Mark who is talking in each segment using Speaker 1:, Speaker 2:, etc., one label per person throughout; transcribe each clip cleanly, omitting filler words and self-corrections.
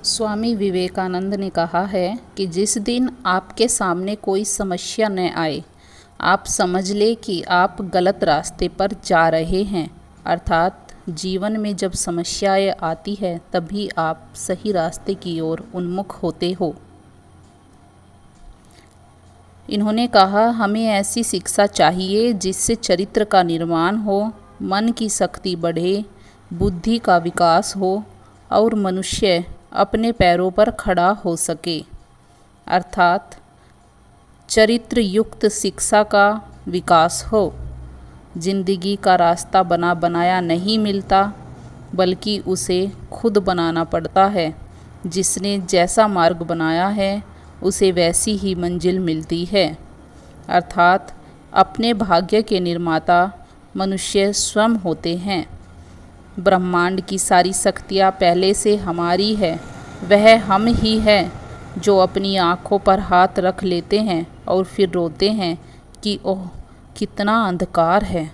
Speaker 1: स्वामी विवेकानंद ने कहा है कि जिस दिन आपके सामने कोई समस्या न आए, आप समझ ले कि आप गलत रास्ते पर जा रहे हैं। अर्थात जीवन में जब समस्याएं आती है तभी आप सही रास्ते की ओर उन्मुख होते हो। इन्होंने कहा, हमें ऐसी शिक्षा चाहिए जिससे चरित्र का निर्माण हो, मन की शक्ति बढ़े, बुद्धि का विकास हो और मनुष्य अपने पैरों पर खड़ा हो सके। अर्थात चरित्र युक्त शिक्षा का विकास हो। जिंदगी का रास्ता बना बनाया नहीं मिलता, बल्कि उसे खुद बनाना पड़ता है। जिसने जैसा मार्ग बनाया है उसे वैसी ही मंजिल मिलती है। अर्थात अपने भाग्य के निर्माता मनुष्य स्वयं होते हैं। ब्रह्मांड की सारी शक्तियाँ पहले से हमारी है। वह हम ही है जो अपनी आँखों पर हाथ रख लेते हैं और फिर रोते हैं कि ओह कितना अंधकार है।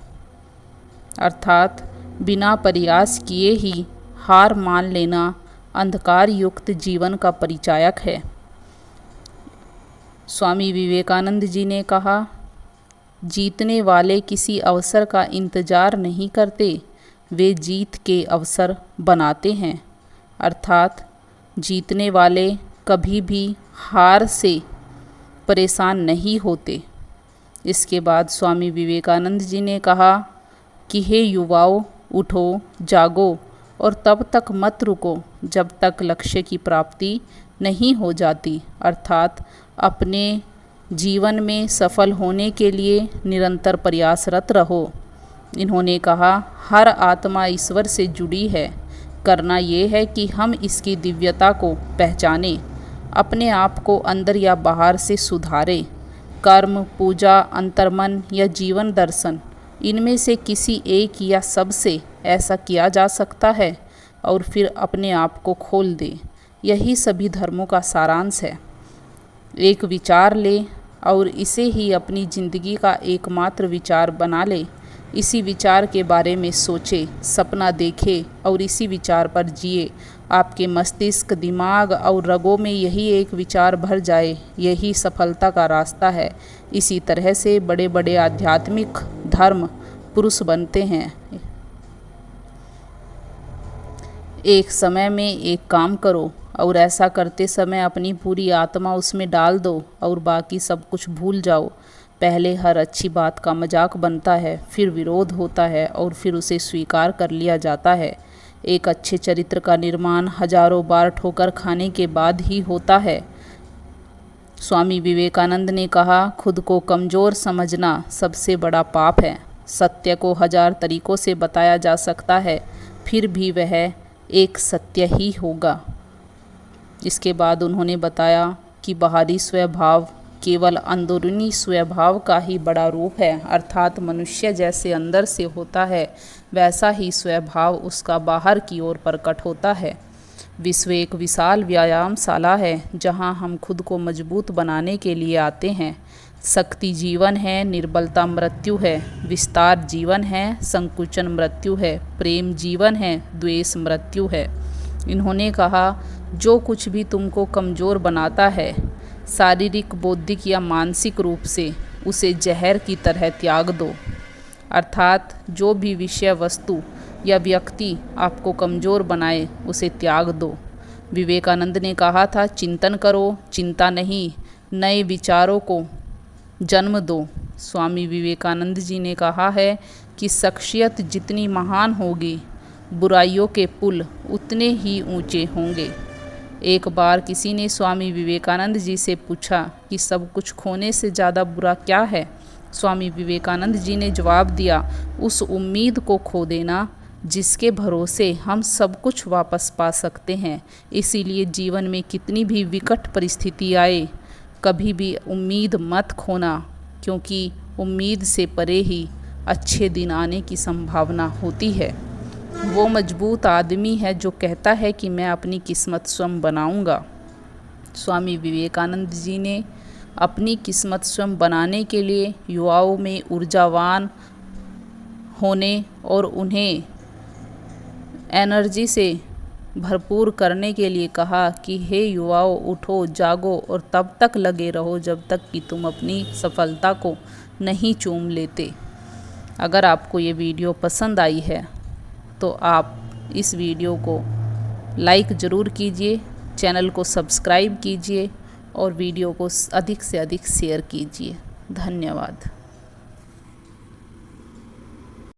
Speaker 1: अर्थात बिना प्रयास किए ही हार मान लेना अंधकार युक्त जीवन का परिचायक है। स्वामी विवेकानंद जी ने कहा, जीतने वाले किसी अवसर का इंतजार नहीं करते, वे जीत के अवसर बनाते हैं। अर्थात जीतने वाले कभी भी हार से परेशान नहीं होते। इसके बाद स्वामी विवेकानंद जी ने कहा कि हे युवाओं, उठो, जागो और तब तक मत रुको जब तक लक्ष्य की प्राप्ति नहीं हो जाती। अर्थात अपने जीवन में सफल होने के लिए निरंतर प्रयासरत रहो। इन्होंने कहा, हर आत्मा ईश्वर से जुड़ी है। करना ये है कि हम इसकी दिव्यता को पहचानें, अपने आप को अंदर या बाहर से सुधारें। कर्म, पूजा, अंतर्मन या जीवन दर्शन, इनमें से किसी एक या सब से ऐसा किया जा सकता है और फिर अपने आप को खोल दे। यही सभी धर्मों का सारांश है। एक विचार ले और इसे ही अपनी जिंदगी का एकमात्र विचार बना ले। इसी विचार के बारे में सोचे, सपना देखे और इसी विचार पर जिए। आपके मस्तिष्क, दिमाग और रगों में यही एक विचार भर जाए, यही सफलता का रास्ता है। इसी तरह से बड़े बड़े आध्यात्मिक धर्म पुरुष बनते हैं। एक समय में एक काम करो और ऐसा करते समय अपनी पूरी आत्मा उसमें डाल दो और बाकी सब कुछ भूल जाओ। पहले हर अच्छी बात का मजाक बनता है, फिर विरोध होता है और फिर उसे स्वीकार कर लिया जाता है। एक अच्छे चरित्र का निर्माण हजारों बार ठोकर खाने के बाद ही होता है। स्वामी विवेकानंद ने कहा, खुद को कमज़ोर समझना सबसे बड़ा पाप है। सत्य को हजार तरीकों से बताया जा सकता है, फिर भी वह एक सत्य ही होगा। इसके बाद उन्होंने बताया कि बाहरी स्वभाव केवल अंदरूनी स्वभाव का ही बड़ा रूप है। अर्थात मनुष्य जैसे अंदर से होता है वैसा ही स्वभाव उसका बाहर की ओर प्रकट होता है। विश्व एक विशाल व्यायामशाला है जहां हम खुद को मजबूत बनाने के लिए आते हैं। शक्ति जीवन है, निर्बलता मृत्यु है। विस्तार जीवन है, संकुचन मृत्यु है। प्रेम जीवन है, द्वेष मृत्यु है। इन्होंने कहा, जो कुछ भी तुमको कमज़ोर बनाता है, शारीरिक, बौद्धिक या मानसिक रूप से, उसे जहर की तरह त्याग दो। अर्थात जो भी विषय, वस्तु या व्यक्ति आपको कमज़ोर बनाए उसे त्याग दो। विवेकानंद ने कहा था, चिंतन करो, चिंता नहीं, नए विचारों को जन्म दो। स्वामी विवेकानंद जी ने कहा है कि शख्सियत जितनी महान होगी, बुराइयों के पुल उतने ही ऊंचे होंगे। एक बार किसी ने स्वामी विवेकानंद जी से पूछा कि सब कुछ खोने से ज़्यादा बुरा क्या है। स्वामी विवेकानंद जी ने जवाब दिया, उस उम्मीद को खो देना जिसके भरोसे हम सब कुछ वापस पा सकते हैं। इसीलिए जीवन में कितनी भी विकट परिस्थिति आए, कभी भी उम्मीद मत खोना, क्योंकि उम्मीद से परे ही अच्छे दिन आने की संभावना होती है। वो मजबूत आदमी है जो कहता है कि मैं अपनी किस्मत स्वयं बनाऊंगा। स्वामी विवेकानंद जी ने अपनी किस्मत स्वयं बनाने के लिए युवाओं में ऊर्जावान होने और उन्हें एनर्जी से भरपूर करने के लिए कहा कि हे युवाओं, उठो, जागो और तब तक लगे रहो जब तक कि तुम अपनी सफलता को नहीं चूम लेते। अगर आपको ये वीडियो पसंद आई है तो आप इस वीडियो को लाइक ज़रूर कीजिए, चैनल को सब्सक्राइब कीजिए और वीडियो को अधिक से अधिक शेयर कीजिए। धन्यवाद।